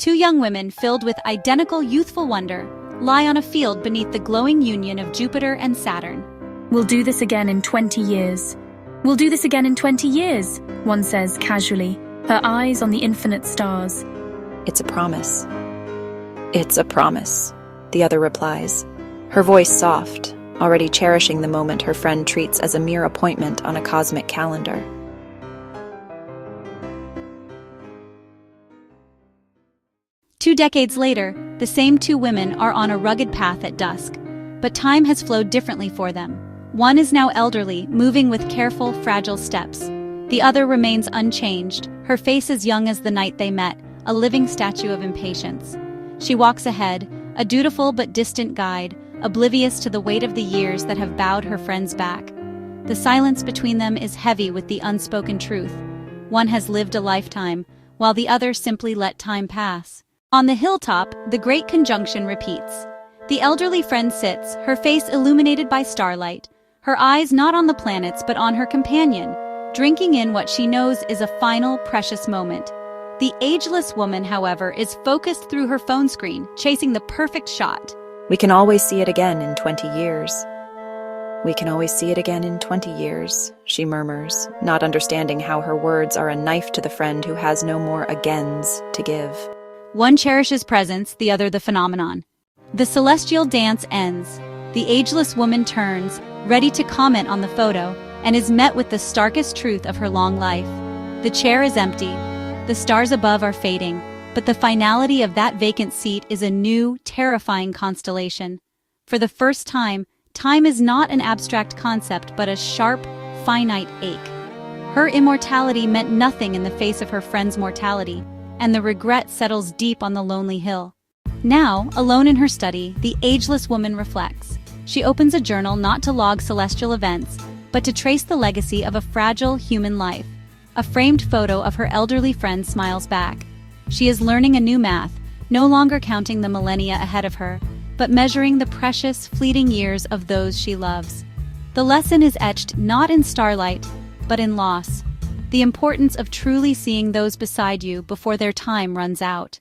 Two young women filled with identical youthful wonder lie on a field beneath the glowing union of Jupiter and Saturn. "We'll do this again in 20 years. We'll do this again in 20 years, one says casually, her eyes on the infinite stars. "It's a promise. It's a promise," the other replies, her voice soft, already cherishing the moment her friend treats as a mere appointment on a cosmic calendar. Two decades later, the same two women are on a rugged path at dusk, but time has flowed differently for them. One is now elderly, moving with careful, fragile steps. The other remains unchanged, her face as young as the night they met, a living statue of impatience. She walks ahead, a dutiful but distant guide, oblivious to the weight of the years that have bowed her friend's back. The silence between them is heavy with the unspoken truth. One has lived a lifetime, while the other simply let time pass. On the hilltop, the great conjunction repeats. The elderly friend sits, her face illuminated by starlight, her eyes not on the planets but on her companion, drinking in what she knows is a final, precious moment. The ageless woman, however, is focused through her phone screen, chasing the perfect shot. "We can always see it again in 20 years. We can always see it again in 20 years, she murmurs, not understanding how her words are a knife to the friend who has no more agains to give. One cherishes presence, the other the phenomenon. The celestial dance ends. The ageless woman turns, ready to comment on the photo, and is met with the starkest truth of her long life. The chair is empty. The stars above are fading, but the finality of that vacant seat is a new, terrifying constellation. For the first time is not an abstract concept but a sharp, finite ache. Her immortality meant nothing in the face of her friend's mortality, and the regret settles deep on the lonely hill. Now, alone in her study, the ageless woman reflects. She opens a journal not to log celestial events, but to trace the legacy of a fragile human life. A framed photo of her elderly friend smiles back. She is learning a new math, no longer counting the millennia ahead of her, but measuring the precious, fleeting years of those she loves. The lesson is etched not in starlight, but in loss. The importance of truly seeing those beside you before their time runs out.